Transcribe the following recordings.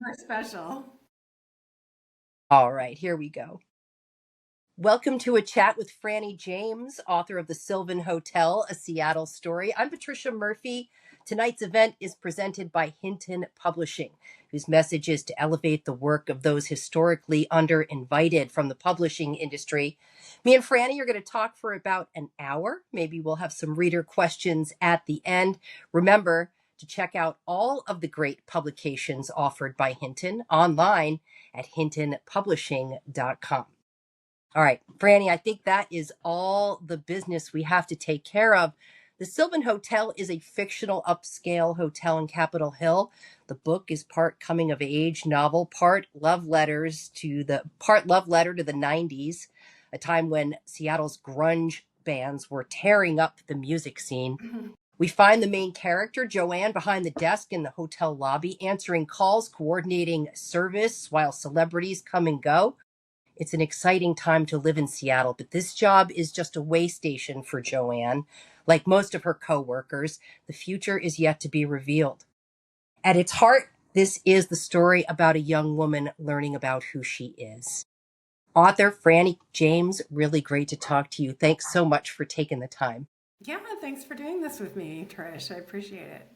Our special. All right, here we go. Welcome to a chat with Frannie James, author of The Sylvan Hotel, a Seattle story. I'm Patricia Murphy. Tonight's event is presented by Hinton Publishing, whose message is to elevate the work of those historically underinvited from the publishing industry. Me and Frannie are going to talk for about an hour. Maybe we'll have some reader questions at the end. Remember to check out all of the great publications offered by Hinton online at hintonpublishing.com. All right, Frannie, I think that is all the business we have to take care of. The Sylvan Hotel is a fictional upscale hotel in Capitol Hill. The book is part coming of age novel, part love letter to the 90s, a time when Seattle's grunge bands were tearing up the music scene. We find the main character, Joann, behind the desk in the hotel lobby, answering calls, coordinating service while celebrities come and go. It's an exciting time to live in Seattle, but this job is just a way station for Joann. Like most of her coworkers, the future is yet to be revealed. At its heart, this is the story about a young woman learning about who she is. Author Frannie James, really great to talk to you. Thanks so much for taking the time. Yeah, thanks for doing this with me, Trish. I appreciate it.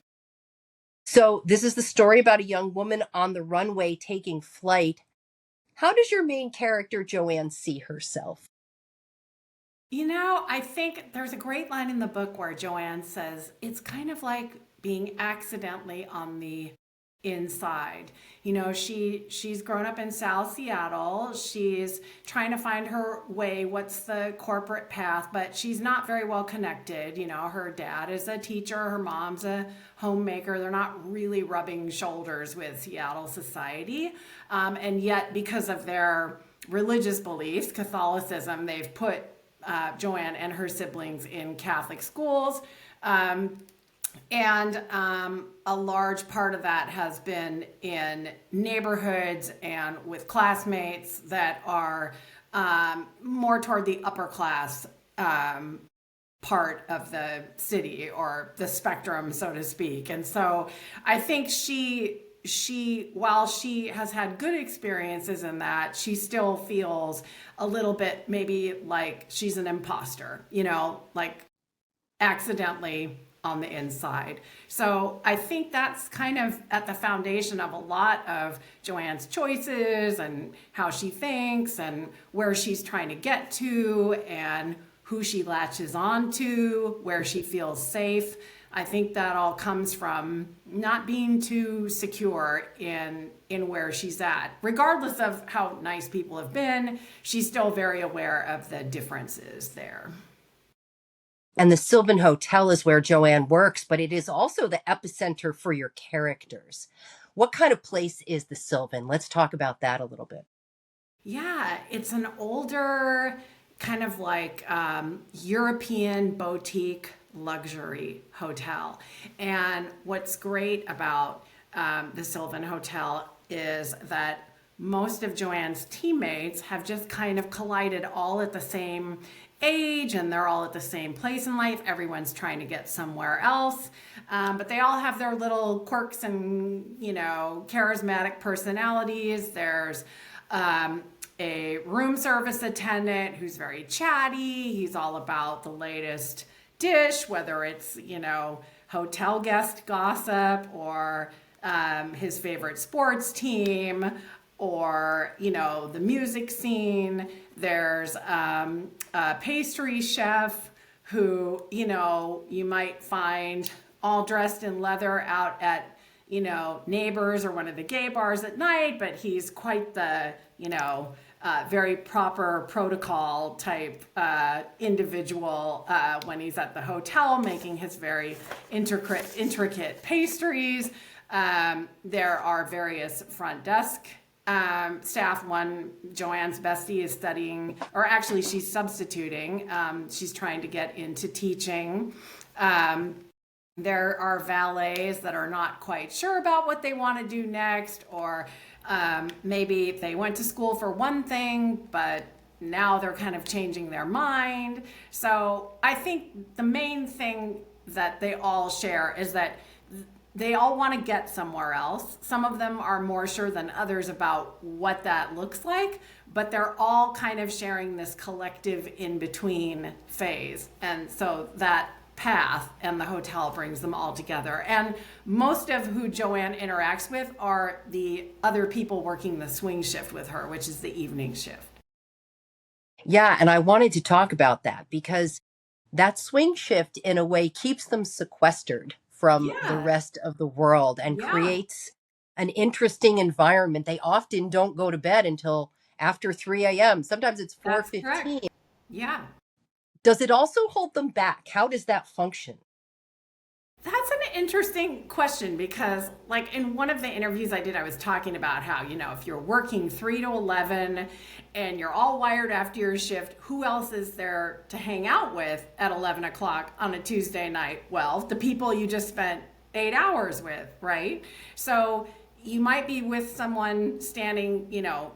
So, this is the story about a young woman on the runway taking flight. How does your main character, Joann, see herself? I think there's a great line in the book where Joann says it's kind of like being accidentally on the inside. She's grown up in South Seattle. She's trying to find her way. What's the corporate path? But she's not very well connected. Her dad is a teacher, her mom's a homemaker. They're not really rubbing shoulders with Seattle society. And yet, because of their religious beliefs, Catholicism, they've put Joann and her siblings in Catholic schools. And a large part of that has been in neighborhoods and with classmates that are more toward the upper class part of the city or the spectrum, so to speak. And so I think while she has had good experiences in that, she still feels a little bit maybe like she's an imposter, like accidentally on the inside. So I think that's kind of at the foundation of a lot of Joann's choices and how she thinks and where she's trying to get to and who she latches on to, where she feels safe. I think that all comes from not being too secure in where she's at. Regardless of how nice people have been, she's still very aware of the differences there. And the Sylvan Hotel is where Joann works, but it is also the epicenter for your characters. What kind of place is the Sylvan? Let's talk about that a little bit. Yeah, it's an older, kind of like European boutique luxury hotel. And what's great about the Sylvan Hotel is that most of Joann's teammates have just kind of collided all at the same age and they're all at the same place in life. Everyone's trying to get somewhere else. But they all have their little quirks and, charismatic personalities. There's a room service attendant who's very chatty. He's all about the latest dish, whether it's, hotel guest gossip or his favorite sports team or, the music scene. There's a pastry chef who, you might find all dressed in leather out at, Neighbors or one of the gay bars at night, but he's quite the, very proper protocol type individual when he's at the hotel making his very intricate pastries. There are various front desk staff. One, Joann's bestie, is studying, or actually she's substituting. She's trying to get into teaching. There are valets that are not quite sure about what they want to do next, or maybe they went to school for one thing, but now they're kind of changing their mind. So I think the main thing that they all share is that they all want to get somewhere else. Some of them are more sure than others about what that looks like, but they're all kind of sharing this collective in between phase. And so that path and the hotel brings them all together. And most of who Joann interacts with are the other people working the swing shift with her, which is the evening shift. Yeah, and I wanted to talk about that because that swing shift, in a way, keeps them sequestered from the Yeah, rest of the world and yeah, creates an interesting environment. They often don't go to bed until after 3 a.m. Sometimes it's that's correct. 4:15. Yeah. Does it also hold them back? How does that function? That's an interesting question because, like, in one of the interviews I did, I was talking about how, if you're working 3 to 11 and you're all wired after your shift, who else is there to hang out with at 11 o'clock on a Tuesday night? Well, the people you just spent 8 hours with, right? So you might be with someone standing,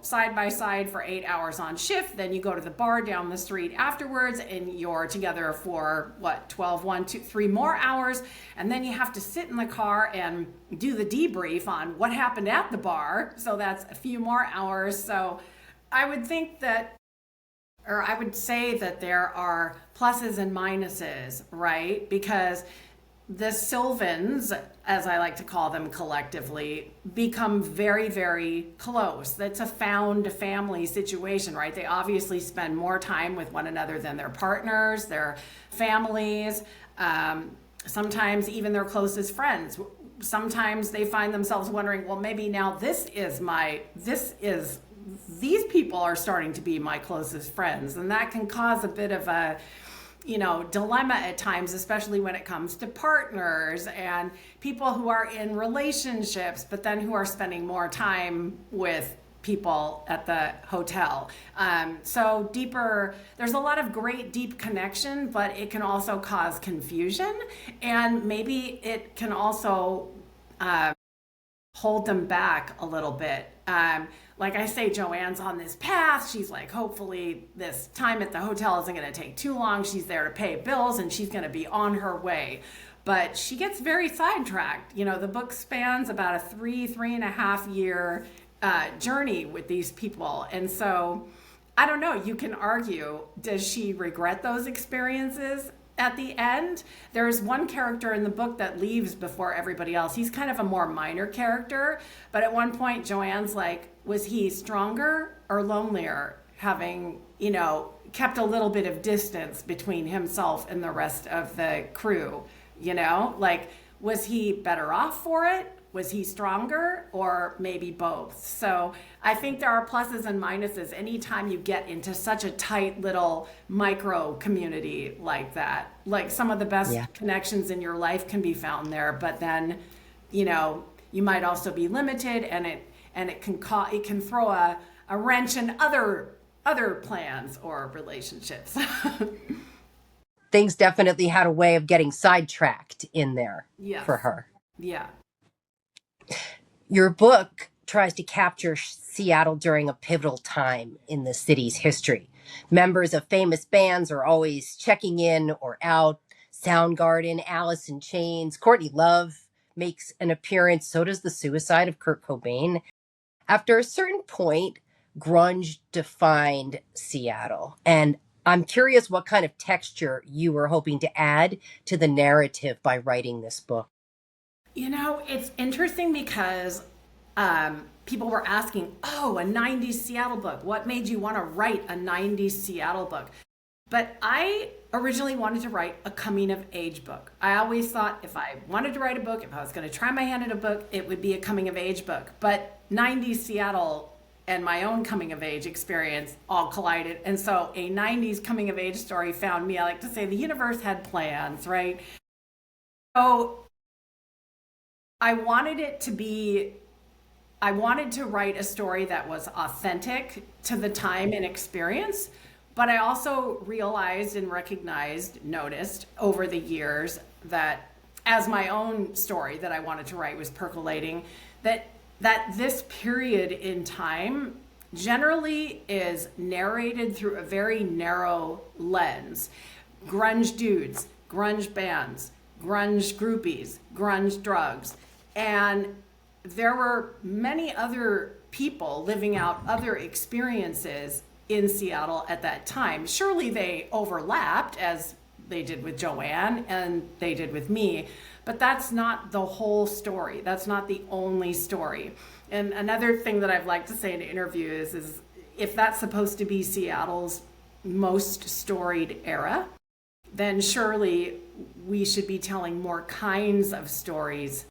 side by side for 8 hours on shift. Then you go to the bar down the street afterwards and you're together for what, 12, 1, 2, 3 more hours. And then you have to sit in the car and do the debrief on what happened at the bar. So that's a few more hours. So I would think that, or I would say that there are pluses and minuses, right? Because the Sylvans, as I like to call them collectively, become very, very close. That's a found family situation, right? They obviously spend more time with one another than their partners, their families, sometimes even their closest friends. Sometimes they find themselves wondering, well, maybe now these people are starting to be my closest friends. And that can cause a bit of a dilemma at times, especially when it comes to partners and people who are in relationships, but then who are spending more time with people at the hotel. So there's a lot of great deep connection, but it can also cause confusion. And maybe it can also hold them back a little bit. Like I say, Joann's on this path. She's like, hopefully this time at the hotel isn't going to take too long. She's there to pay bills and she's going to be on her way. But she gets very sidetracked. The book spans about a 3.5 year journey with these people. And so I don't know, you can argue, does she regret those experiences? At the end, there's one character in the book that leaves before everybody else. He's kind of a more minor character, but at one point, Joann's like, was he stronger or lonelier, having, kept a little bit of distance between himself and the rest of the crew? Like, was he better off for it? Was he stronger, or maybe both? So I think there are pluses and minuses anytime you get into such a tight little micro community like that. Like, some of the best Yeah. connections in your life can be found there, but then, you might also be limited, and it can throw a wrench in other plans or relationships. Things definitely had a way of getting sidetracked in there Yes. for her. Yeah. Your book tries to capture Seattle during a pivotal time in the city's history. Members of famous bands are always checking in or out. Soundgarden, Alice in Chains, Courtney Love makes an appearance. So does the suicide of Kurt Cobain. After a certain point, grunge defined Seattle. And I'm curious what kind of texture you were hoping to add to the narrative by writing this book. It's interesting because people were asking, oh, a 90s Seattle book. What made you want to write a 90s Seattle book? But I originally wanted to write a coming of age book. I always thought if I wanted to write a book, if I was going to try my hand at a book, it would be a coming of age book. But 90s Seattle and my own coming of age experience all collided. And so a 90s coming of age story found me. I like to say the universe had plans, right? So I wanted to write a story that was authentic to the time and experience, but I also realized and noticed over the years that as my own story that I wanted to write was percolating, that this period in time generally is narrated through a very narrow lens. Grunge dudes, grunge bands, grunge groupies, grunge drugs. And there were many other people living out other experiences in Seattle at that time. Surely they overlapped, as they did with Joann and they did with me, but that's not the whole story. That's not the only story. And another thing that I've liked to say in interviews is if that's supposed to be Seattle's most storied era, then surely we should be telling more kinds of stories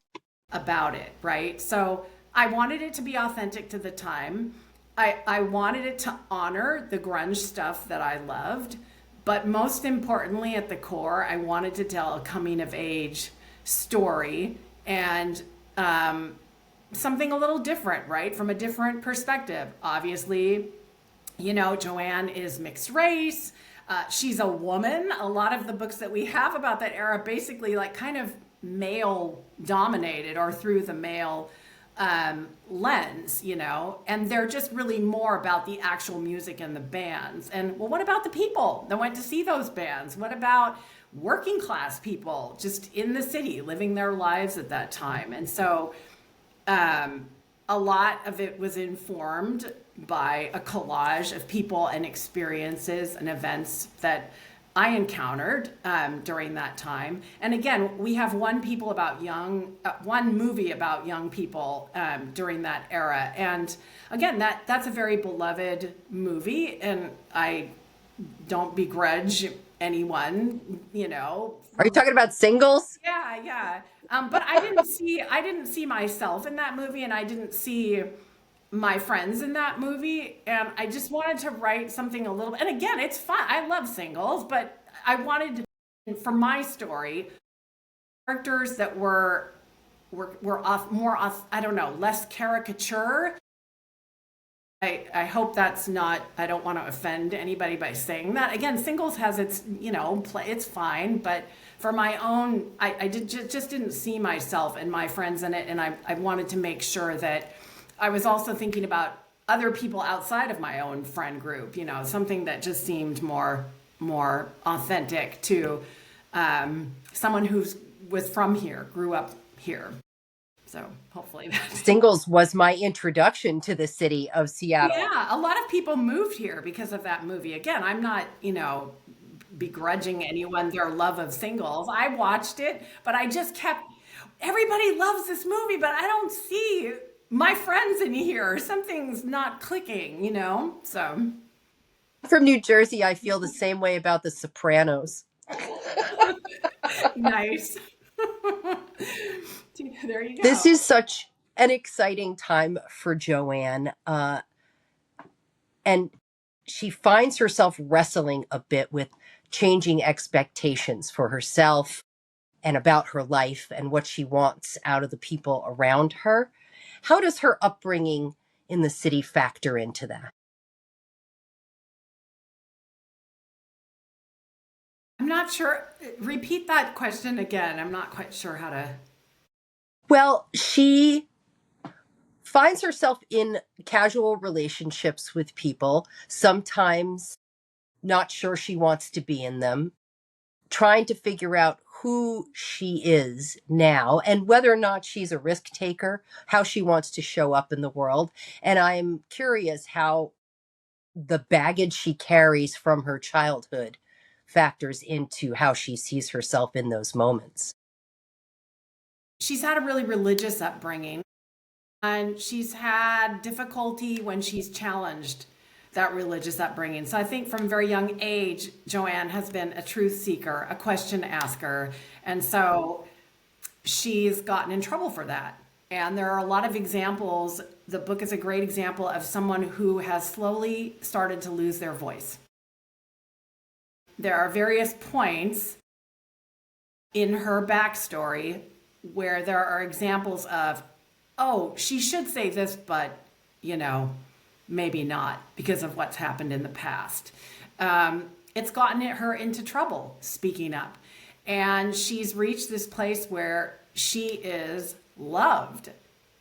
about it, right? So I wanted it to be authentic to the time. I wanted it to honor the grunge stuff that I loved, but most importantly, at the core, I wanted to tell a coming of age story and something a little different, right? From a different perspective. Obviously, Joann is mixed race. She's a woman. A lot of the books that we have about that era basically like kind of male dominated or through the male lens, and they're just really more about the actual music and the bands. And well, what about the people that went to see those bands? What about working class people just in the city living their lives at that time? And so a lot of it was informed by a collage of people and experiences and events that I encountered during that time. And again, we have one movie about young people during that era. And again, that's a very beloved movie, and I don't begrudge anyone, Are you talking about Singles? Yeah. But I didn't see myself in that movie, and I didn't see my friends in that movie, and I just wanted to write something a little. And again, it's fun. I love Singles, but I wanted for my story characters that were I don't know, less caricature. I hope that's not. I don't want to offend anybody by saying that. Again, Singles has its it's fine, but for my own, I just didn't see myself and my friends in it, and I wanted to make sure that I was also thinking about other people outside of my own friend group, something that just seemed more authentic to someone who was from here, grew up here. So hopefully Singles was my introduction to the city of Seattle. Yeah, a lot of people moved here because of that movie. Again, I'm not, begrudging anyone their love of Singles. I watched it, but I just kept, everybody loves this movie, but I don't see my friends in here. Something's not clicking, So From New Jersey, I feel the same way about The Sopranos. nice. There you go. This is such an exciting time for Joann. And she finds herself wrestling a bit with changing expectations for herself and about her life and what she wants out of the people around her. How does her upbringing in the city factor into that? I'm not sure. Repeat that question again. I'm not quite sure how to. Well, she finds herself in casual relationships with people, sometimes not sure she wants to be in them, trying to figure out who she is now and whether or not she's a risk taker, how she wants to show up in the world. And I'm curious how the baggage she carries from her childhood factors into how she sees herself in those moments. She's had a really religious upbringing, and she's had difficulty when she's challenged that religious upbringing. So I think from a very young age, Joann has been a truth seeker, a question asker. And so she's gotten in trouble for that. And there are a lot of examples. The book is a great example of someone who has slowly started to lose their voice. There are various points in her backstory where there are examples of, oh, she should say this, but, maybe not because of what's happened in the past. It's gotten her into trouble speaking up. And she's reached this place where she is loved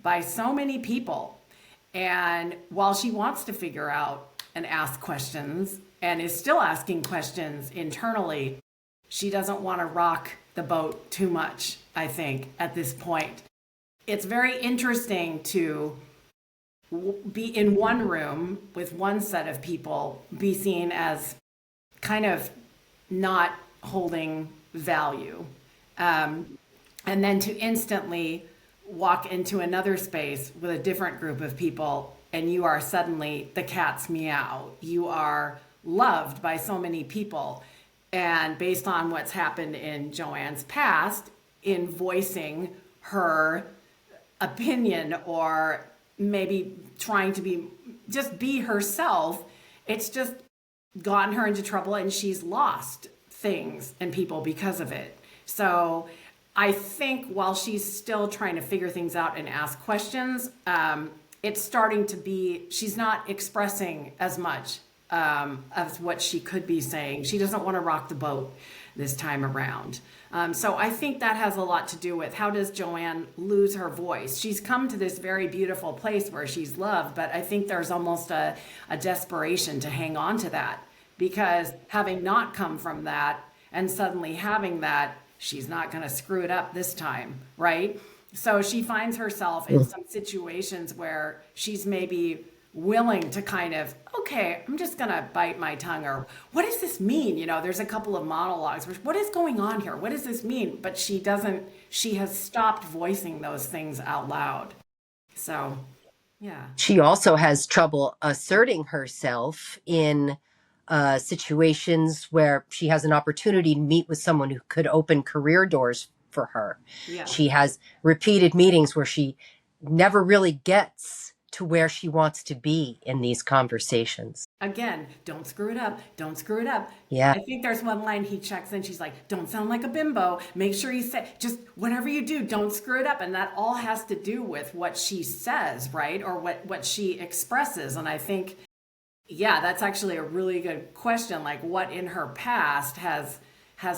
by so many people. And while she wants to figure out and ask questions and is still asking questions internally, she doesn't want to rock the boat too much, I think, at this point. It's very interesting to be in one room with one set of people, be seen as kind of not holding value. And then to instantly walk into another space with a different group of people, and you are suddenly the cat's meow. You are loved by so many people. And based on what's happened in Joann's past, in voicing her opinion or maybe trying to be herself, it's just gotten her into trouble, and she's lost things and people because of it. So I think while she's still trying to figure things out and ask questions, it's starting to be, she's not expressing as much as what she could be saying. She doesn't want to rock the boat this time around. So I think that has a lot to do with, how does Joann lose her voice? She's come to this very beautiful place where she's loved, but I think there's almost a desperation to hang on to that, because having not come from that and suddenly having that, she's not going to screw it up this time, right? So she finds herself in some situations where she's maybe willing to kind of, okay, I'm just going to bite my tongue, or what does this mean? You know, there's a couple of monologues where, what is going on here? What does this mean? But she has stopped voicing those things out loud. So, yeah. She also has trouble asserting herself in situations where she has an opportunity to meet with someone who could open career doors for her. Yeah. She has repeated meetings where she never really gets to where she wants to be in these conversations. Again, don't screw it up. Don't screw it up. Yeah. I think there's one line he checks in. She's like, don't sound like a bimbo. Make sure you say, just whatever you do, don't screw it up. And that all has to do with what she says, right? Or what she expresses. And I think, yeah, that's actually a really good question. Like, what in her past has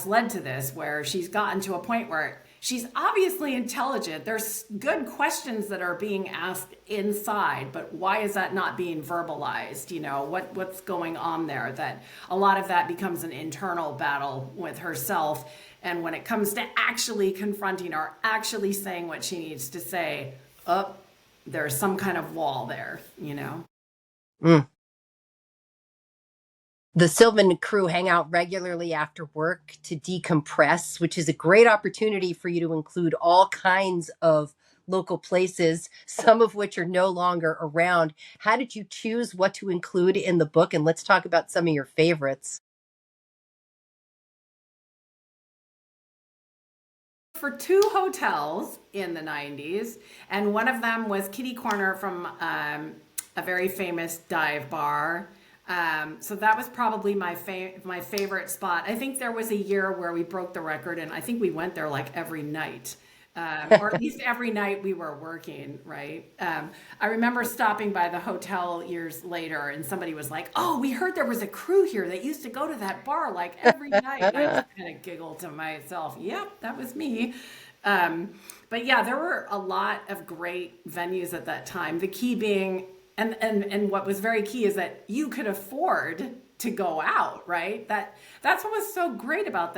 led to this, where she's gotten to a point where she's obviously intelligent. There's good questions that are being asked inside, but why is that not being verbalized? You know, what's going on there? That a lot of that becomes an internal battle with herself. And when it comes to actually confronting or actually saying what she needs to say, there's some kind of wall there, you know? Mm. The Sylvan crew hang out regularly after work to decompress, which is a great opportunity for you to include all kinds of local places, some of which are no longer around. How did you choose what to include in the book? And let's talk about some of your favorites. For two hotels in the 90s, and one of them was Kitty Corner from a very famous dive bar. So that was probably my favorite spot. I think there was a year where we broke the record, and I think we went there like every night, or at least every night we were working, right? I remember stopping by the hotel years later, and somebody was like, "Oh, we heard there was a crew here that used to go to that bar like every night." And I just kind of giggled to myself, "Yep, that was me." But yeah, there were a lot of great venues at that time. The key being, and what was very key is that you could afford to go out, right? That's what was so great about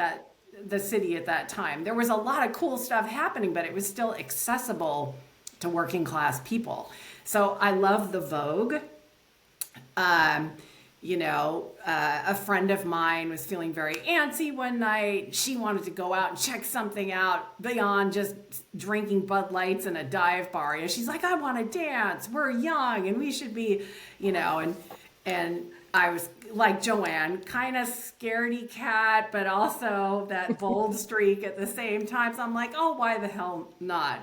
the city at that time. There was a lot of cool stuff happening, but it was still accessible to working class people. So I love the Vogue. A friend of mine was feeling very antsy one night. She wanted to go out and check something out beyond just drinking Bud Lights in a dive bar. You know, she's like, I want to dance. We're young and we should be, and I was like Joann, kind of scaredy cat, but also that bold streak at the same time. So I'm like, oh, why the hell not,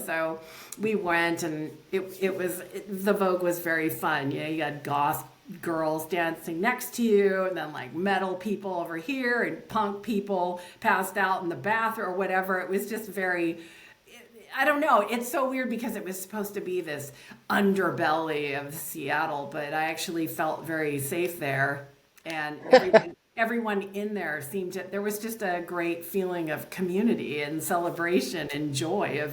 So we went, and the Vogue was very fun. You had goth girls dancing next to you, and then like metal people over here, and punk people passed out in the bathroom or whatever. It was just very, I don't know. It's so weird because it was supposed to be this underbelly of Seattle, but I actually felt very safe there. And everyone in there there was just a great feeling of community and celebration and joy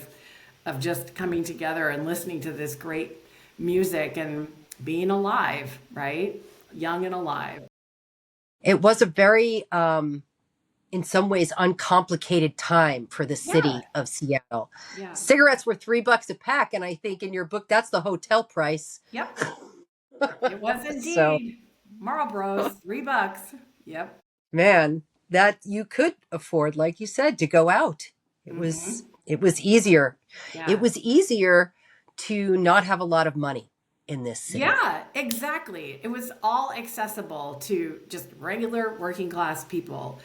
of just coming together and listening to this great music and being alive, right? Young and alive. It was a very in some ways, uncomplicated time for the Yeah. city of Seattle. Yeah. Cigarettes were $3 a pack, and I think in your book that's the hotel price. Yep. It was So, indeed. Marlboro's $3. Yep. man, that you could afford, like you said, to go out. Mm-hmm. It was easier. It Yeah. was easier to not have a lot of money in this city. Yeah, exactly. It was all accessible to just regular working class people.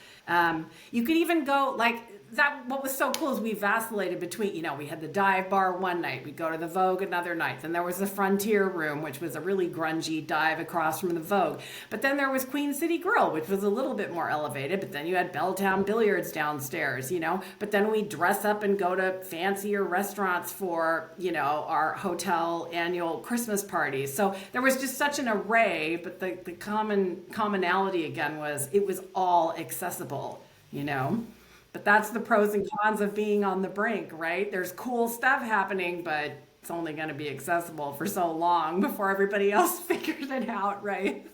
You could even go like that. What was so cool is we vacillated between, we had the dive bar one night, we'd go to the Vogue another night. Then there was the Frontier Room, which was a really grungy dive across from the Vogue. But then there was Queen City Grill, which was a little bit more elevated. But then you had Belltown Billiards downstairs. But then we dress up and go to fancier restaurants for, our hotel annual Christmas parties. So there was just such an array. But the commonality again was it was all accessible. But that's the pros and cons of being on the brink, right? There's cool stuff happening, but it's only going to be accessible for so long before everybody else figures it out, right?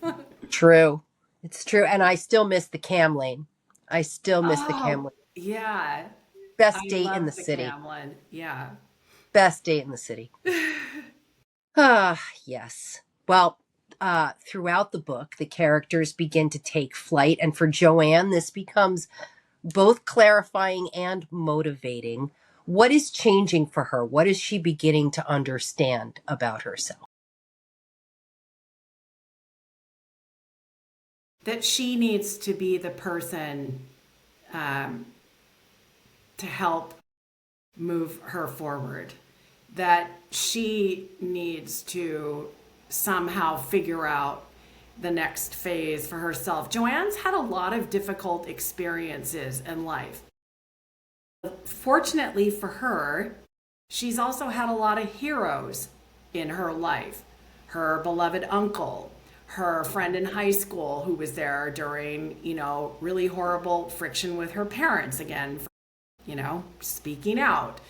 True. It's true. And I still miss the Cam Lane. I still miss the Cam Oh, Lane. yeah. I Best date in the love the city. Camlin. Yeah. Best date in the city. Ah, yes. Well, throughout the book, the characters begin to take flight. And for Joann, this becomes both clarifying and motivating. What is changing for her? What is she beginning to understand about herself? That she needs to be the person um, to help move her forward. That she needs to somehow figure out the next phase for herself. Joann's had a lot of difficult experiences in life. Fortunately for her, she's also had a lot of heroes in her life. Her beloved uncle, her friend in high school who was there during, really horrible friction with her parents again, speaking out.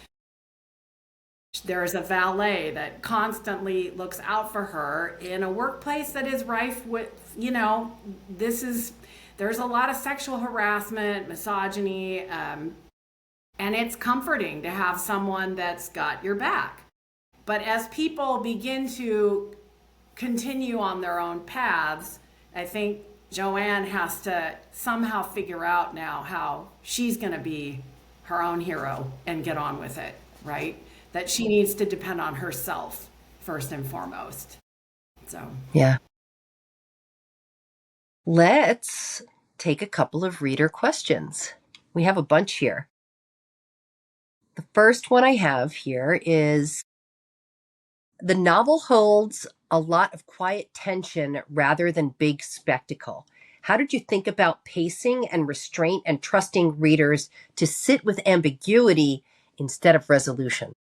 There's a valet that constantly looks out for her in a workplace that is rife with, there's a lot of sexual harassment, misogyny, and it's comforting to have someone that's got your back. But as people begin to continue on their own paths, I think Joann has to somehow figure out now how she's going to be her own hero and get on with it, right? That she needs to depend on herself first and foremost. So, Yeah. Let's take a couple of reader questions. We have a bunch here. The first one I have here is the novel holds a lot of quiet tension rather than big spectacle. How did you think about pacing and restraint and trusting readers to sit with ambiguity instead of resolution?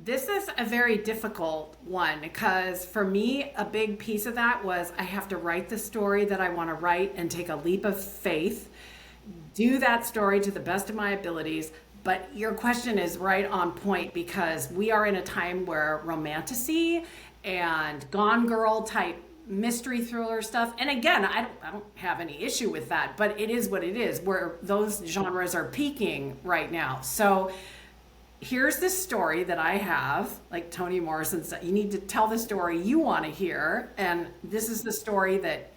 this is a very difficult one because for me, a big piece of that was I have to write the story that I want to write and take a leap of faith, do that story to the best of my abilities. But your question is right on point because we are in a time where romantasy and Gone Girl type mystery thriller stuff, and again, I don't have any issue with that, but it is what it is, where those genres are peaking right now. So here's this story that I have, like Toni Morrison said, you need to tell the story you want to hear. And this is the story that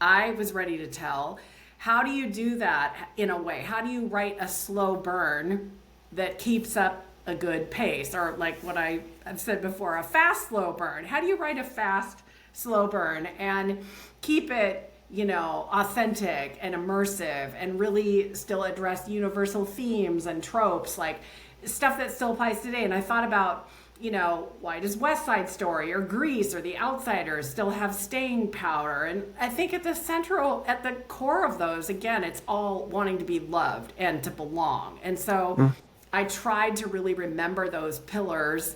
I was ready to tell. How do you do that in a way? How do you write a slow burn that keeps up a good pace? Or like what I've said before, a fast slow burn. How do you write a fast slow burn and keep it, authentic and immersive and really still address universal themes and tropes, like stuff that still applies today? And I thought about, why does West Side Story or Grease or The Outsiders still have staying power? And I think at the core of those, again, it's all wanting to be loved and to belong. And so I tried to really remember those pillars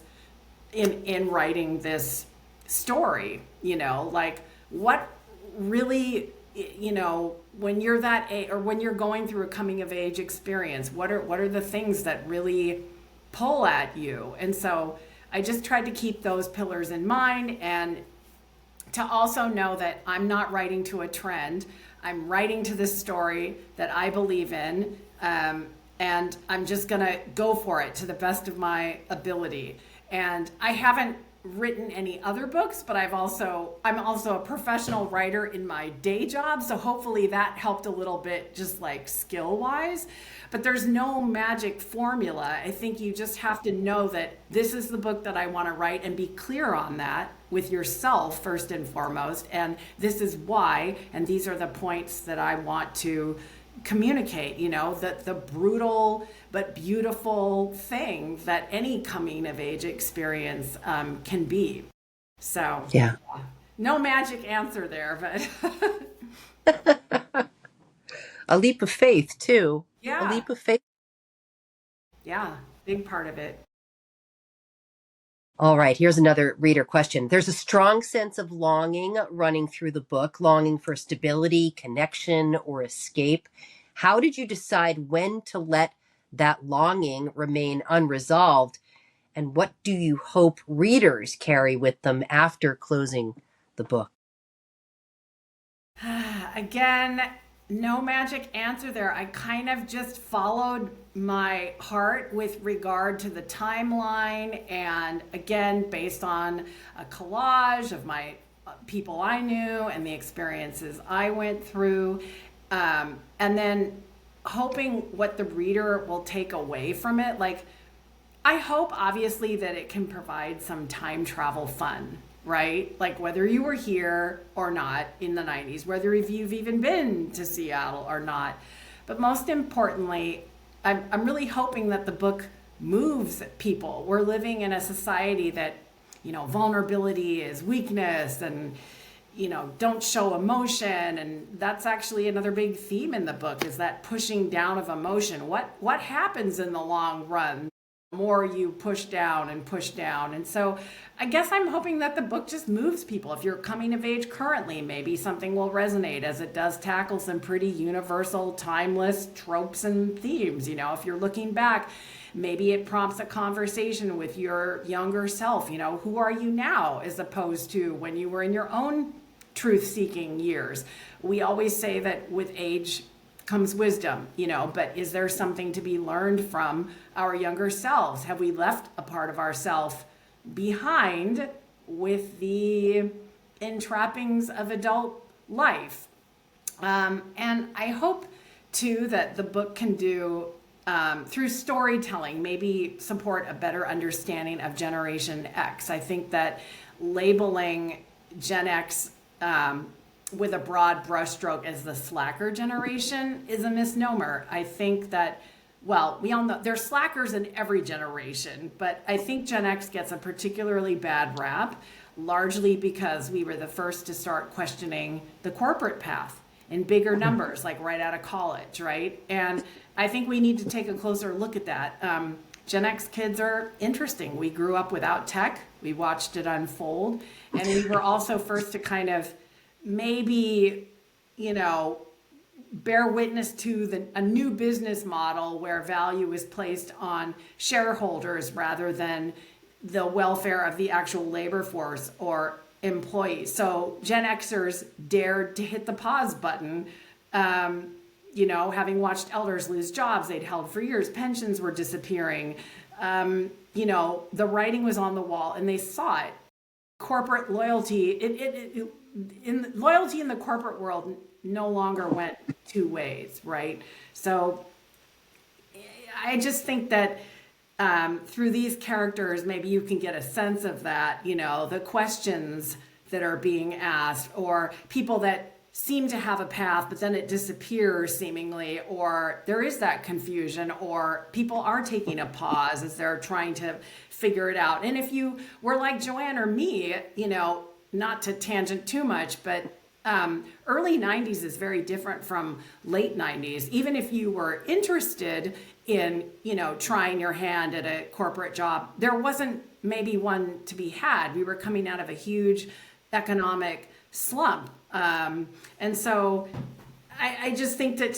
in writing this story, like what really, when you're that age, or when you're going through a coming of age experience, what are the things that really pull at you? And so I just tried to keep those pillars in mind and to also know that I'm not writing to a trend. I'm writing to this story that I believe in, and I'm just gonna go for it to the best of my ability. And I haven't written any other books, but I'm also a professional writer in my day job, so hopefully that helped a little bit, just like skill wise. But there's no magic formula. I think you just have to know that this is the book that I want to write, and be clear on that with yourself first and foremost, and this is why, and these are the points that I want to communicate, that the brutal but beautiful thing that any coming of age experience can be. So Yeah. no magic answer there, but A leap of faith, too. A yeah, leap of faith. yeah, big part of it. All right, here's another reader question. There's a strong sense of longing running through the book, longing for stability, connection, or escape. How did you decide when to let that longing remain unresolved? And what do you hope readers carry with them after closing the book? Again, no magic answer there. I kind of just followed my heart with regard to the timeline, and again, based on a collage of my people I knew and the experiences I went through, and then hoping what the reader will take away from it. Like, I hope obviously that it can provide some time travel fun, right? Like, whether you were here or not in the 90s, whether you've even been to Seattle or not. But most importantly, I'm really hoping that the book moves people. We're living in a society that, vulnerability is weakness, and, don't show emotion. And that's actually another big theme in the book, is that pushing down of emotion. What happens in the long run? More you push down and push down. And so I guess I'm hoping that the book just moves people. If you're coming of age currently, maybe something will resonate, as it does tackle some pretty universal, timeless tropes and themes. If you're looking back, maybe it prompts a conversation with your younger self. Who are you now, as opposed to when you were in your own truth-seeking years? We always say that with age comes wisdom, but is there something to be learned from our younger selves? Have we left a part of ourself behind with the entrappings of adult life? And I hope too that the book can do, through storytelling, maybe support a better understanding of Generation X. I think that labeling Gen X with a broad brushstroke as the slacker generation is a misnomer. I think that, well, we all know there's slackers in every generation, but I think Gen X gets a particularly bad rap, largely because we were the first to start questioning the corporate path in bigger numbers, like right out of college, right? And I think we need to take a closer look at that. Gen X kids are interesting. We grew up without tech. We watched it unfold. And we were also first to kind of maybe, bear witness to a new business model where value is placed on shareholders rather than the welfare of the actual labor force or employees. So Gen Xers dared to hit the pause button, having watched elders lose jobs they'd held for years. Pensions were disappearing. The writing was on the wall, and they saw it. Corporate loyalty, loyalty in the corporate world no longer went two ways, right? So I just think that through these characters, maybe you can get a sense of that, the questions that are being asked, or people that seem to have a path, but then it disappears seemingly, or there is that confusion, or people are taking a pause as they're trying to figure it out. And if you were like Joann or me, not to tangent too much, but early 90s is very different from late 90s. Even if you were interested in, trying your hand at a corporate job, there wasn't maybe one to be had. We were coming out of a huge economic slump. And so I just think that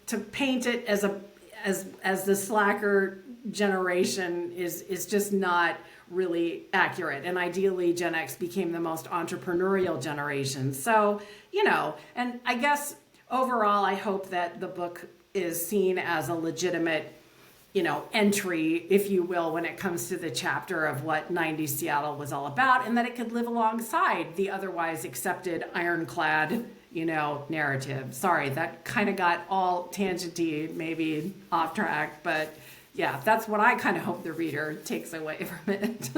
to paint it as the slacker generation is just not really accurate. And ideally, Gen X became the most entrepreneurial generation. So, and I guess overall, I hope that the book is seen as a legitimate, entry, if you will, when it comes to the chapter of what 90s Seattle was all about, and that it could live alongside the otherwise accepted ironclad, narrative. Sorry, that kind of got all tangenty, maybe off track, but yeah, that's what I kind of hope the reader takes away from it.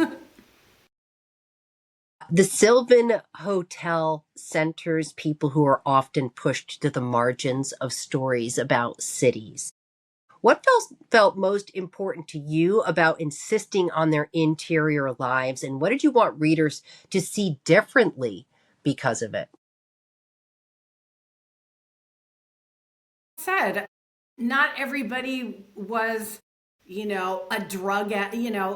The Sylvan Hotel centers people who are often pushed to the margins of stories about cities. What felt most important to you about insisting on their interior lives, and what did you want readers to see differently because of it? Said, not everybody was, a drug,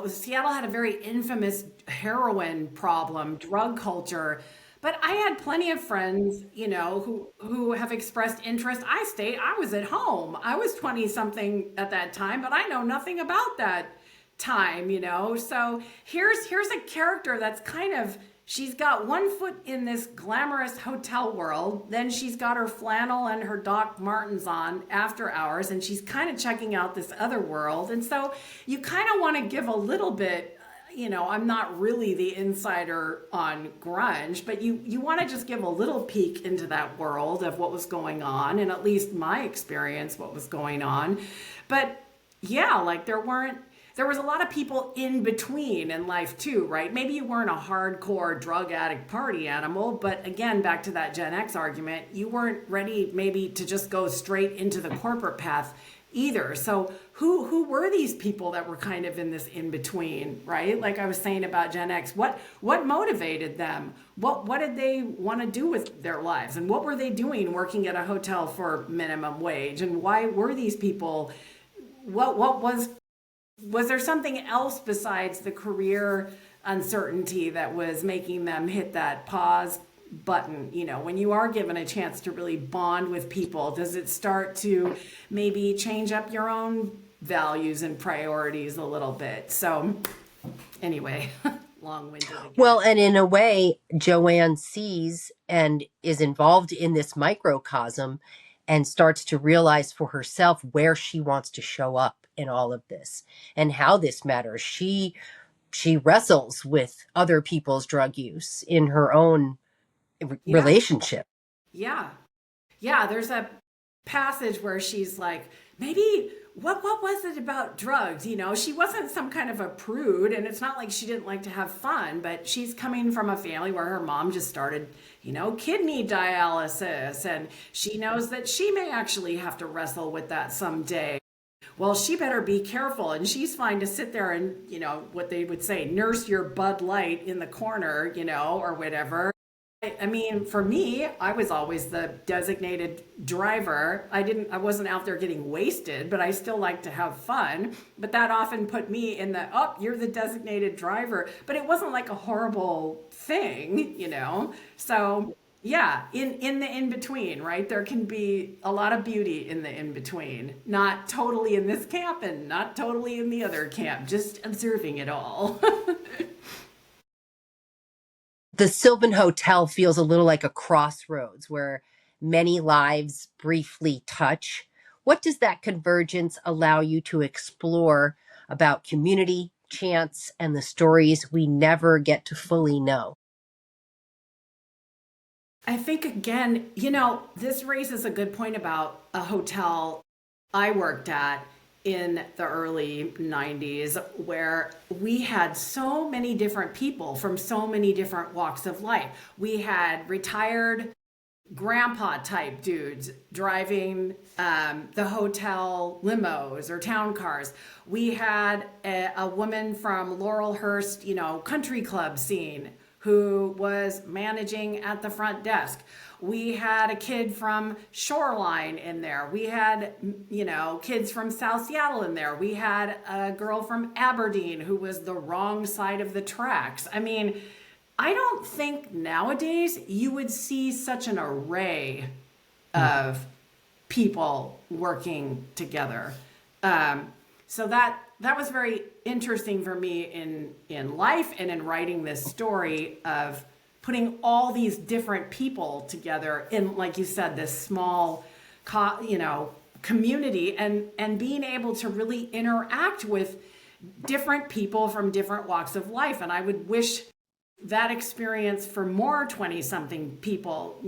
Seattle had a very infamous heroin problem, drug culture. But I had plenty of friends, who have expressed interest. I was at home. I was 20 something at that time, but I know nothing about that time, So here's a character that's kind of, she's got one foot in this glamorous hotel world, then she's got her flannel and her Doc Martens on after hours, and she's kind of checking out this other world. And so you kind of want to give a little bit, I'm not really the insider on grunge, but you want to just give a little peek into that world of what was going on, and at least my experience, what was going on. But yeah, like there was a lot of people in between in life too, right? Maybe you weren't a hardcore drug addict party animal, but again, back to that Gen X argument, you weren't ready maybe to just go straight into the corporate path either. So who were these people that were kind of in this in between, right? Like I was saying about Gen X, what motivated them? What did they want to do with their lives? And what were they doing working at a hotel for minimum wage? And why were these people, what was there something else besides the career uncertainty that was making them hit that pause button? When you are given a chance to really bond with people, does it start to maybe change up your own values and priorities a little bit? So anyway, long-winded again. Well, and in a way, Joann sees and is involved in this microcosm and starts to realize for herself where she wants to show up in all of this and how this matters. She wrestles with other people's drug use in her own relationship. Yeah. Yeah, there's a passage where she's like, maybe what was it about drugs? She wasn't some kind of a prude, and it's not like she didn't like to have fun, but she's coming from a family where her mom just started, kidney dialysis, and she knows that she may actually have to wrestle with that someday. Well, she better be careful. And she's fine to sit there and, what they would say, nurse your Bud Light in the corner, or whatever. I mean, for me, I was always the designated driver. I wasn't out there getting wasted, but I still like to have fun. But that often put me in you're the designated driver. But it wasn't like a horrible thing, So yeah, in the in-between, right? There can be a lot of beauty in the in-between. Not totally in this camp and not totally in the other camp, just observing it all. The Sylvan Hotel feels a little like a crossroads where many lives briefly touch. What does that convergence allow you to explore about community, chance, and the stories we never get to fully know? I think, again, this raises a good point about a hotel I worked at in the early 90s, where we had so many different people from so many different walks of life. We had retired grandpa type dudes driving the hotel limos or town cars. We had a woman from Laurelhurst, country club scene who was managing at the front desk. We had a kid from Shoreline in there. We had, kids from South Seattle in there. We had a girl from Aberdeen who was the wrong side of the tracks. I mean, I don't think nowadays you would see such an array of people working together. So that was very interesting for me in life and in writing this story of putting all these different people together in, like you said, this small, community, and being able to really interact with different people from different walks of life. And I would wish that experience for more 20-something people,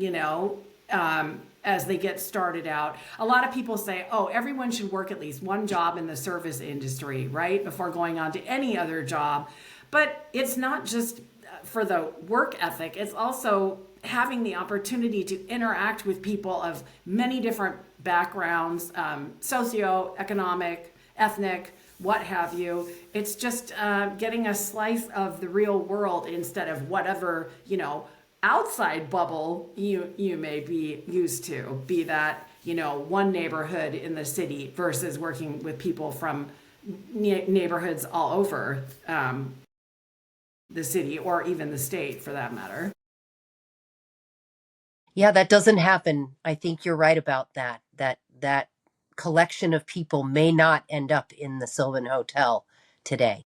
as they get started out. A lot of people say, oh, everyone should work at least one job in the service industry, right, before going on to any other job. But it's not just for the work ethic, it's also having the opportunity to interact with people of many different backgrounds, socioeconomic, ethnic, what have you. It's just getting a slice of the real world instead of whatever, outside bubble you may be used to, be that, one neighborhood in the city versus working with people from neighborhoods all over the city or even the state for that matter. Yeah, that doesn't happen. I think you're right about that. That collection of people may not end up in the Sylvan Hotel today.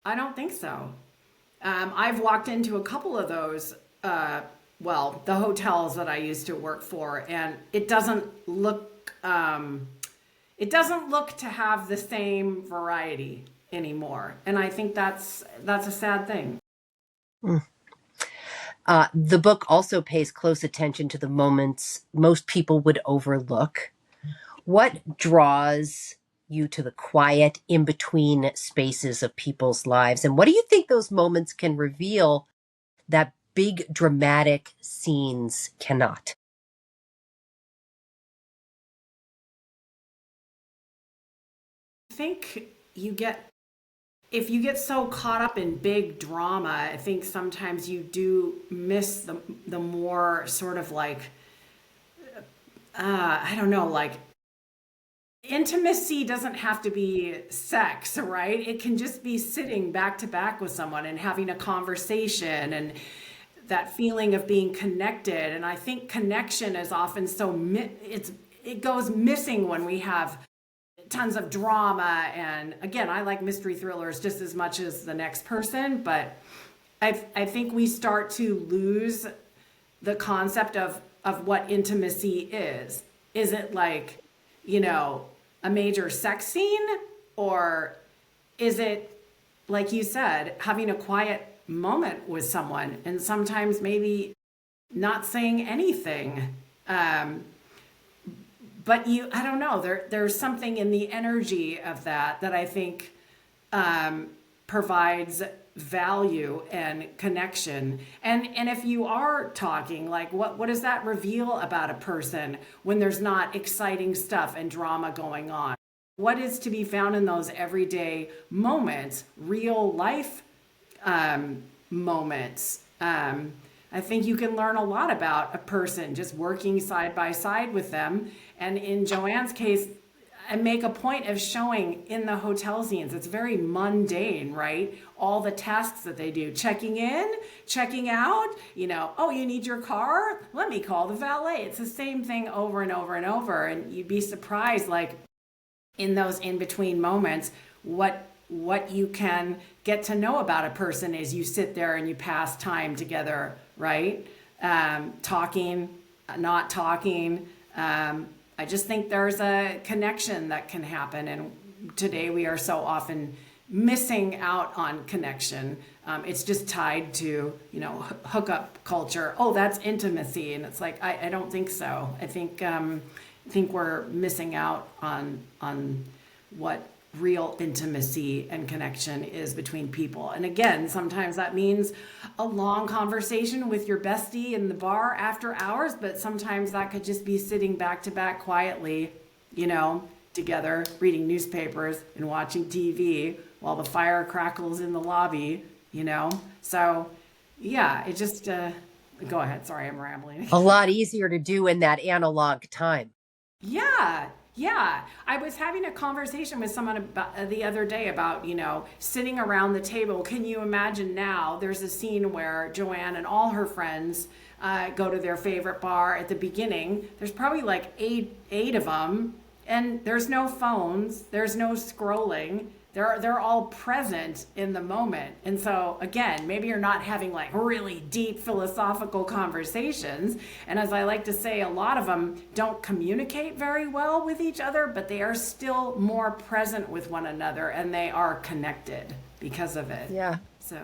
I don't think so. I've walked into a couple of those, the hotels that I used to work for, and it doesn't look to have the same variety anymore. And I think that's a sad thing. Mm. The book also pays close attention to the moments most people would overlook. What draws you to the quiet in between spaces of people's lives? And what do you think those moments can reveal that big dramatic scenes cannot? I think if you get so caught up in big drama, I think sometimes you do miss the more sort of like, I don't know, like intimacy doesn't have to be sex, right? It can just be sitting back to back with someone and having a conversation and that feeling of being connected. And I think connection is often it goes missing when we have tons of drama. And again, I like mystery thrillers just as much as the next person, but I think we start to lose the concept of what intimacy is. Is it like, a major sex scene? Or is it, like you said, having a quiet moment with someone and sometimes maybe not saying anything? But I don't know, there's something in the energy of that I think provides value and connection. And if you are talking, like what does that reveal about a person when there's not exciting stuff and drama going on? What is to be found in those everyday moments, real life moments? I think you can learn a lot about a person just working side by side with them. And in Joann's case, I make a point of showing in the hotel scenes, it's very mundane, right? All the tasks that they do, checking in, checking out, oh, you need your car? Let me call the valet. It's the same thing over and over and over. And you'd be surprised, like in those in-between moments, what you can get to know about a person as you sit there and you pass time together, right? Talking, not talking. I just think there's a connection that can happen. And today we are so often missing out on connection. It's just tied to, hookup culture. Oh, that's intimacy. And it's like, I don't think so. I think we're missing out on what real intimacy and connection is between people. And again, sometimes that means a long conversation with your bestie in the bar after hours, but sometimes that could just be sitting back to back quietly, together, reading newspapers and watching TV while the fire crackles in the lobby, So yeah, it just, go ahead. Sorry, I'm rambling. A lot easier to do in that analog time. Yeah. I was having a conversation with someone the other day about, sitting around the table. Can you imagine now? There's a scene where Joann and all her friends go to their favorite bar at the beginning. There's probably like eight of them, and there's no phones. There's no scrolling. they're all present in the moment. And so again, maybe you're not having like really deep philosophical conversations. And as I like to say, a lot of them don't communicate very well with each other, but they are still more present with one another and they are connected because of it. Yeah. So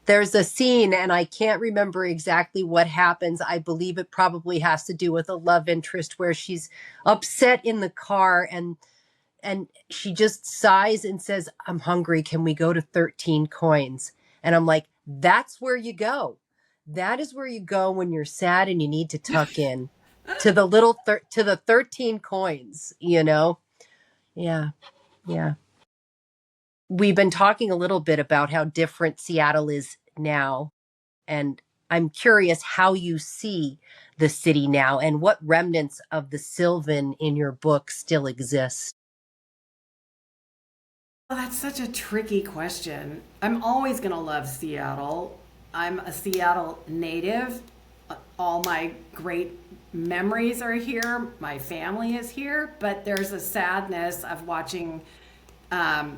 There's a scene, and I can't remember exactly what happens. I believe it probably has to do with a love interest where she's upset in the car and she just sighs and says, "I'm hungry. Can we go to 13 coins?" And I'm like, that's where you go. That is where you go when you're sad and you need to tuck in to the to the 13 coins, you know? Yeah. Yeah. We've been talking a little bit about how different Seattle is now, and I'm curious how you see the city now and what remnants of the Sylvan in your book still exist. well, that's such a tricky question. I'm always going to love Seattle. I'm a Seattle native. All my great memories are here. My family is here, but there's a sadness of watching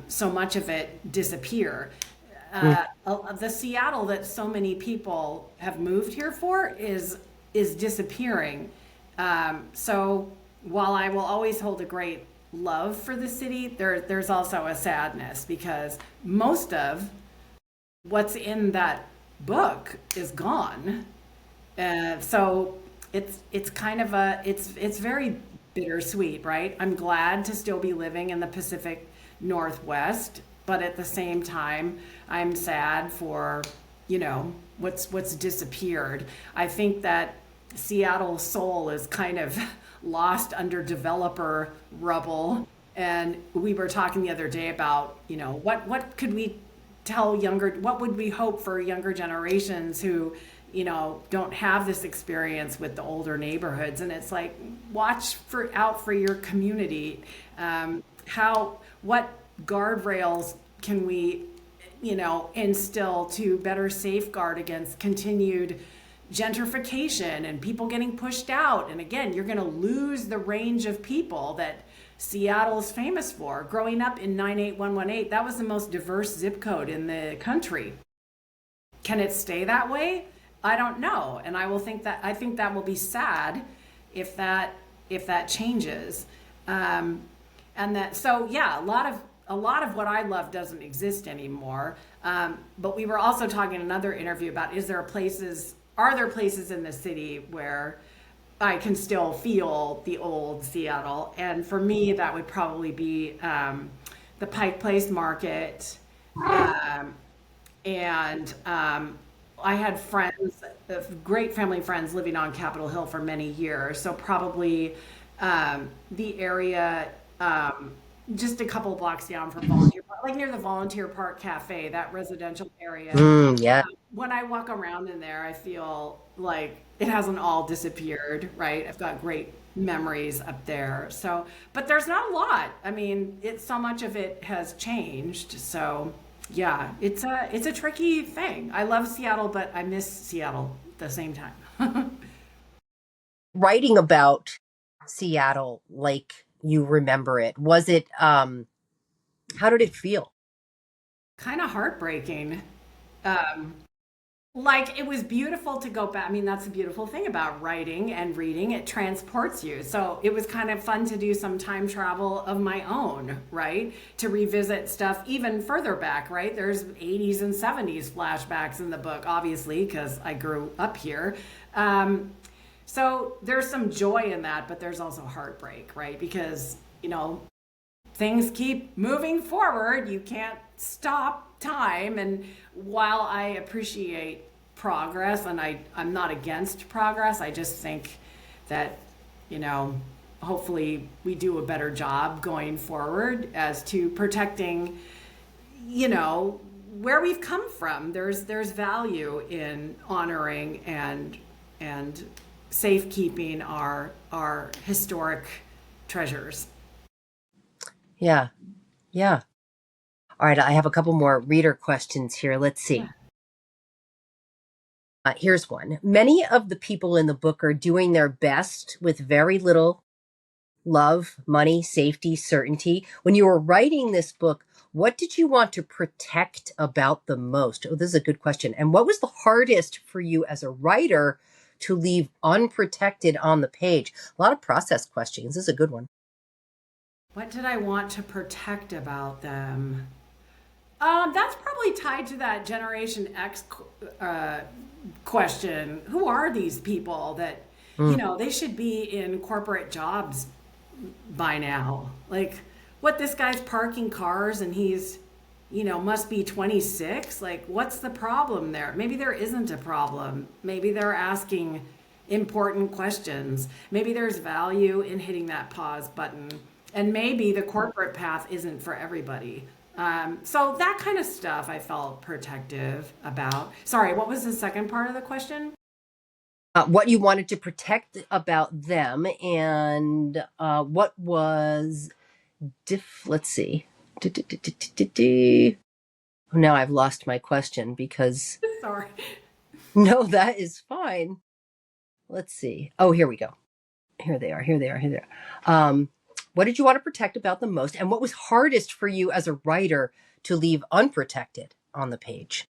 so much of it disappear. Mm. The Seattle that so many people have moved here for is disappearing. So while I will always hold a great love for the city, there's also a sadness because most of what's in that book is gone. So it's kind of it's very bittersweet, right? I'm glad to still be living in the Pacific Northwest, but at the same time, I'm sad for what's disappeared. I think that Seattle's soul is kind of lost under developer rubble. And we were talking the other day about what could we tell younger what would we hope for younger generations who don't have this experience with the older neighborhoods. And it's like, watch for out for your community. How what guardrails can we instill to better safeguard against continued gentrification and people getting pushed out? And again, you're going to lose the range of people that Seattle is famous for. Growing up in 98118, that was the most diverse zip code in the country. Can it stay that way? I don't know. And I think that will be sad if that changes. And that so yeah, a lot of what I love doesn't exist anymore. But we were also talking in another interview about are there places in the city where I can still feel the old Seattle? And for me, that would probably be the Pike Place Market. And I had friends, great family friends living on Capitol Hill for many years. So probably the area just a couple blocks down from Volunteer Park, like near the Volunteer Park Cafe, that residential area. Yeah. When I walk around in there, I feel like it hasn't all disappeared, right? I've got great memories up there. So, but there's not a lot. I mean, so much of it has changed. So, yeah, it's a tricky thing. I love Seattle, but I miss Seattle at the same time. Writing about Seattle like you remember it, was it how did it feel? Kind of heartbreaking. Um, Like it was beautiful to go back. I mean, that's the beautiful thing about writing and reading. It transports you. So it was kind of fun to do some time travel of my own, right? To revisit stuff even further back, right? There's 80s and 70s flashbacks in the book, obviously, because I grew up here. So there's some joy in that, but there's also heartbreak, right? Because, things keep moving forward. You can't stop time. And while I appreciate progress and I'm not against progress, I just think that, you know, hopefully we do a better job going forward as to protecting, where we've come from. There's value in honoring and safekeeping our historic treasures. Yeah. Yeah. All right, I have a couple more reader questions here. Let's see. Yeah. Here's one. Many of the people in the book are doing their best with very little Love, money, safety, certainty. When you were writing this book, what did you want to protect about the most? Oh, this is a good question. And what was the hardest for you as a writer to leave unprotected on the page? A lot of process questions. This is a good one. What did I want to protect about them? That's probably tied to that Generation X question. Who are these people that, Mm. they should be in corporate jobs by now? Like, what, this guy's parking cars and he's, must be 26? Like, what's the problem there? Maybe there isn't a problem. Maybe they're asking important questions. Maybe there's value in hitting that pause button. And maybe the corporate path isn't for everybody. So that kind of stuff I felt protective about. Sorry, what was the second part of the question? What you wanted to protect about them and what was let's see. Now I've lost my question because Sorry. no, that is fine. Let's see. Oh, here we go. Here they are. Here they are. Here they are. What did you want to protect about the most? And what was hardest for you as a writer to leave unprotected on the page?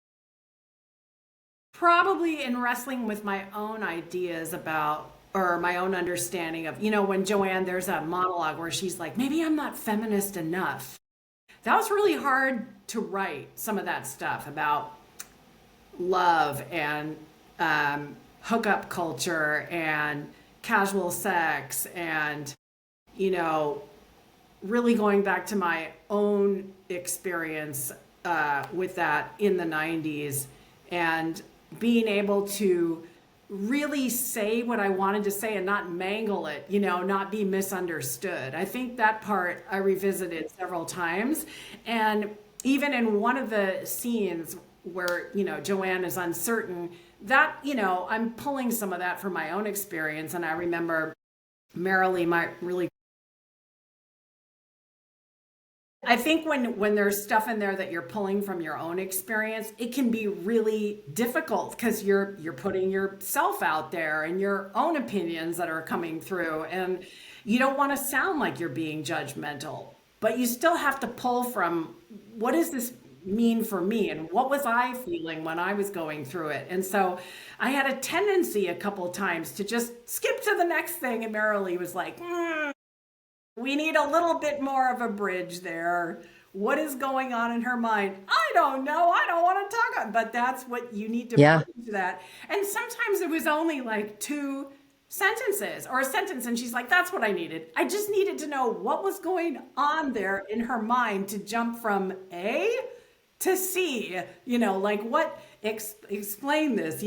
Probably in wrestling with my own ideas about, or my own understanding of, when Joann, there's a monologue where she's like, maybe I'm not feminist enough. That was really hard to write, some of that stuff about love and hookup culture and casual sex and, you know, really going back to my own experience with that in the 90s and being able to really say what I wanted to say and not mangle it, not be misunderstood. I think that part I revisited several times. And even in one of the scenes where, Joann is uncertain, that, I'm pulling some of that from my own experience. And I remember Marilee, my really, I think when there's stuff in there that you're pulling from your own experience, it can be really difficult because you're putting yourself out there and your own opinions that are coming through, and you don't want to sound like you're being judgmental, but you still have to pull from what does this mean for me and what was I feeling when I was going through it. And so I had a tendency a couple times to just skip to the next thing, and Marilee was like, we need a little bit more of a bridge there. What is going on in her mind? I don't know. I don't want to talk about, but that's what you need to Yeah. put into that. And sometimes it was only like two sentences or a sentence, and she's like, that's what I needed. I just needed to know what was going on there in her mind to jump from A to C. Like what explain this,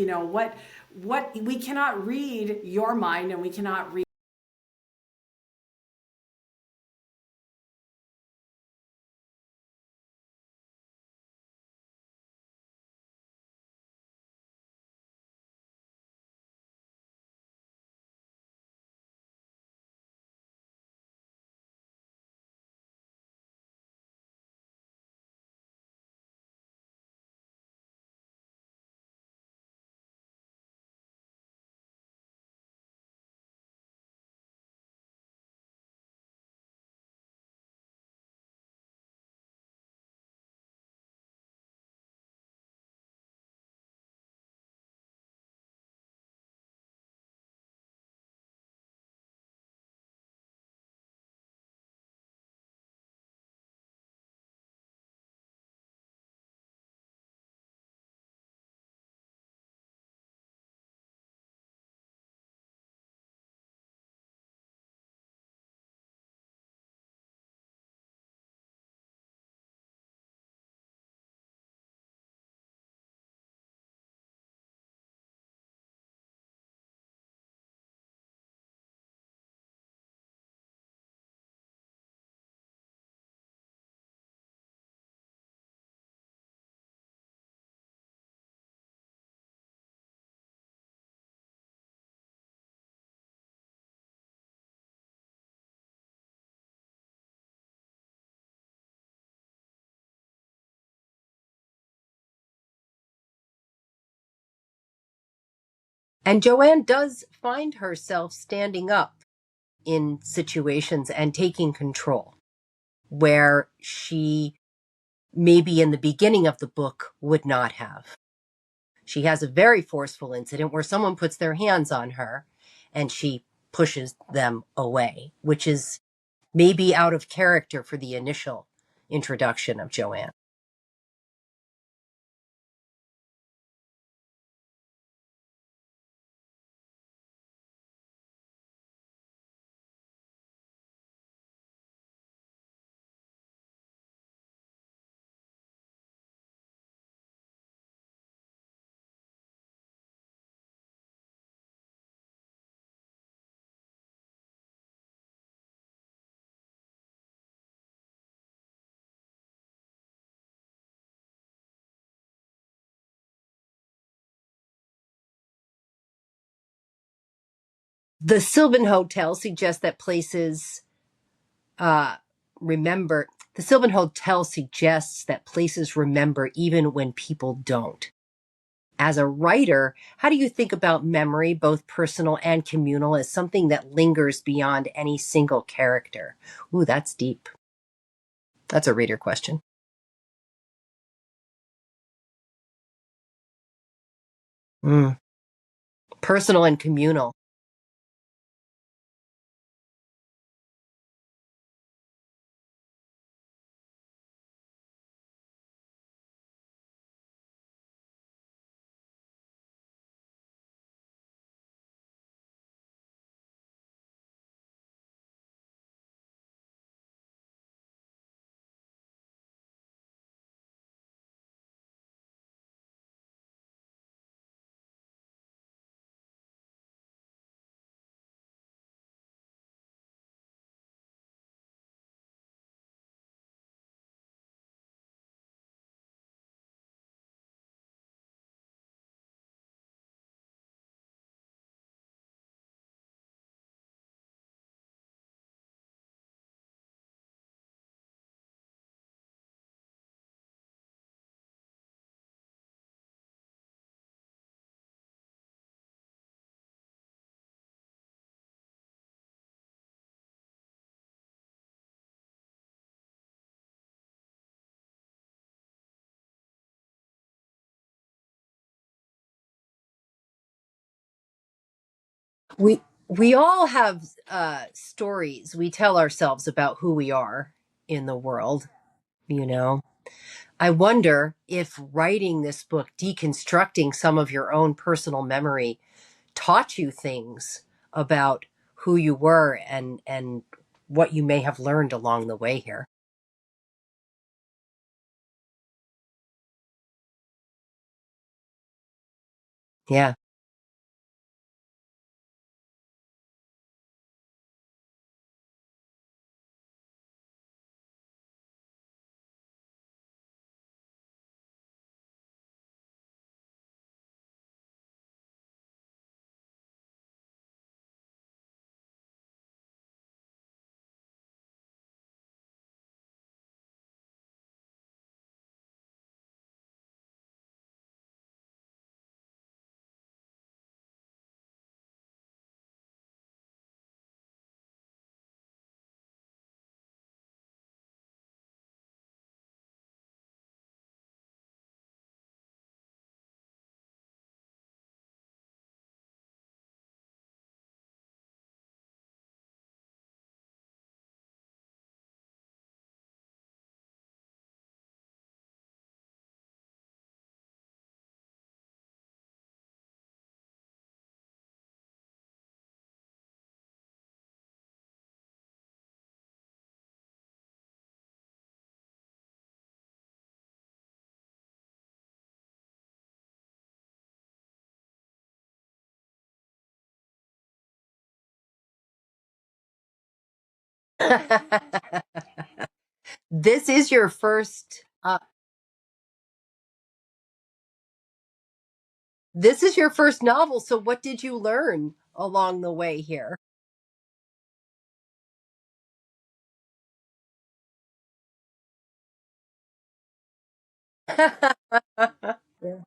what we cannot read your mind and we cannot read. And Joanne does find herself standing up in situations and taking control where she maybe in the beginning of the book would not have. She has a very forceful incident where someone puts their hands on her and she pushes them away, which is maybe out of character for the initial introduction of Joann. The Sylvan Hotel suggests that places uh, remember, the Sylvan Hotel suggests that places remember even when people don't. As a writer, how do you think about memory, both personal and communal, as something that lingers beyond any single character? Ooh, that's deep. That's a reader question. Mm. Personal and communal. We all have stories we tell ourselves about who we are in the world, you know. I wonder if writing this book, deconstructing some of your own personal memory, taught you things about who you were and what you may have learned along the way here. Yeah. This is your first this is your first novel, so what did you learn along the way here? Yeah.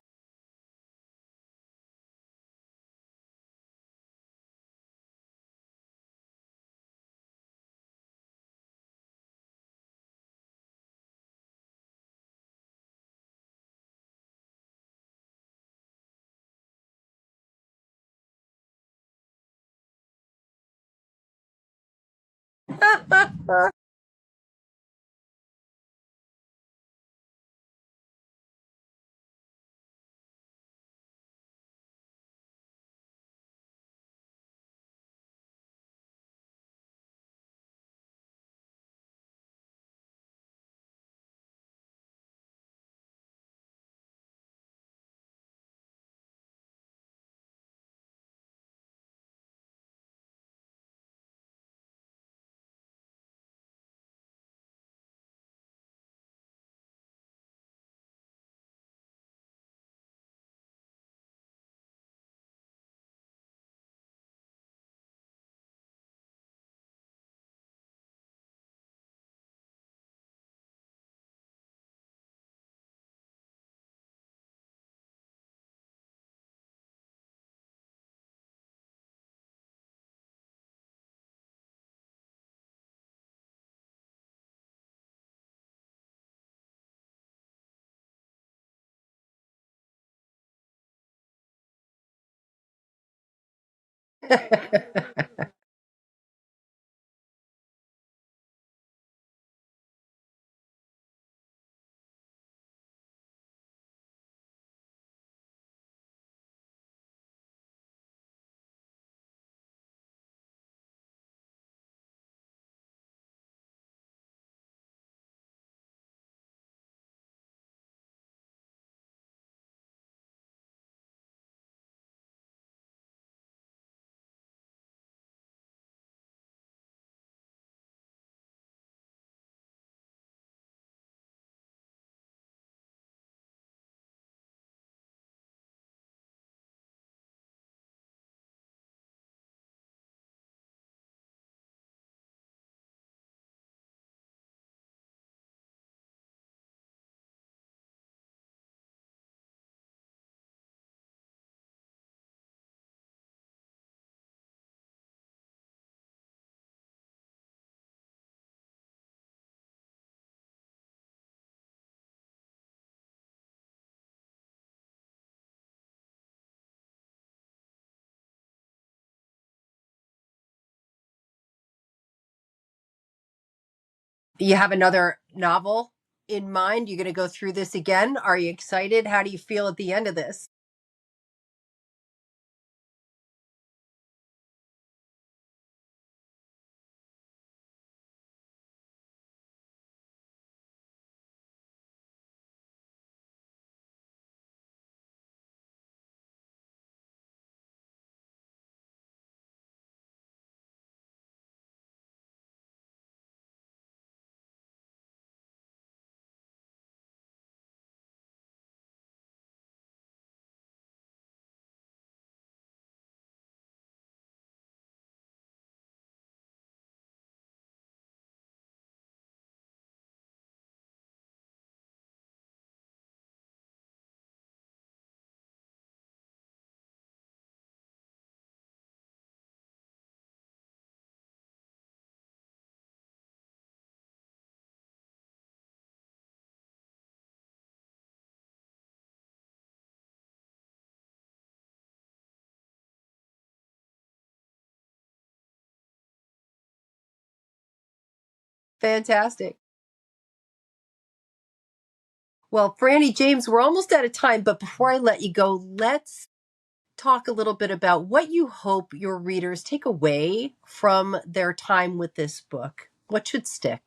You have another novel in mind? You're going to go through this again? Are you excited? How do you feel at the end of this? Fantastic. Well, Frannie James, we're almost out of time, but before I let you go, let's talk a little bit about what you hope your readers take away from their time with this book. What should stick?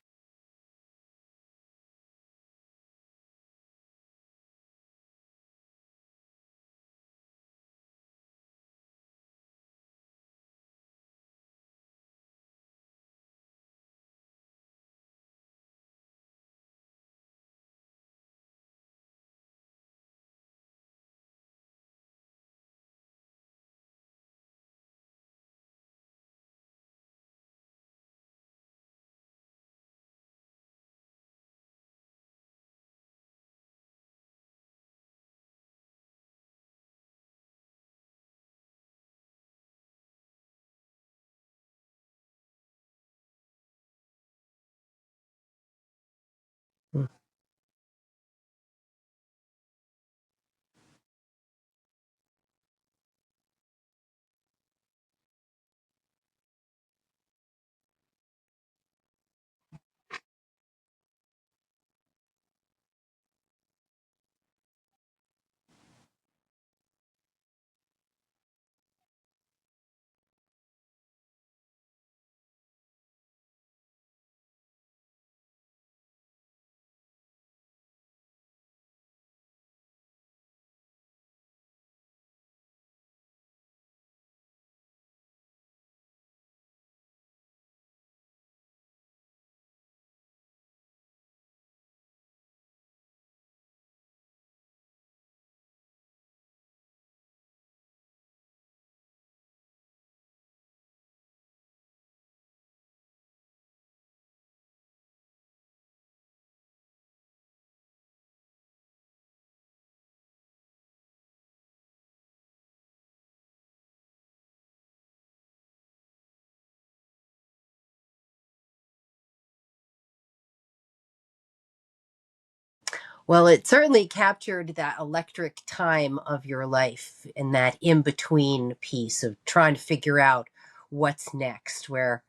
Well, it certainly captured that electric time of your life and that in between piece of trying to figure out what's next, where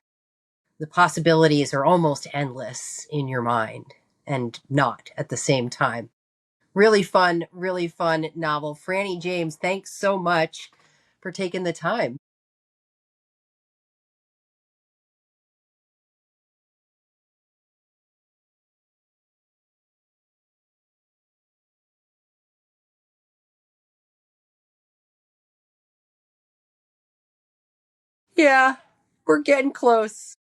the possibilities are almost endless in your mind and not at the same time. Really fun novel. Frannie James, thanks so much for taking the time. Yeah, we're getting close.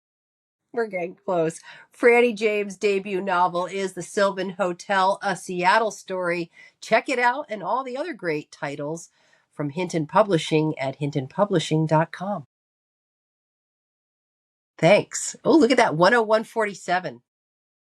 We're getting close. Frannie James' debut novel is The Sylvan Hotel, a Seattle story. Check it out and all the other great titles from Hinton Publishing at hintonpublishing.com. Thanks. Oh, look at that 10147.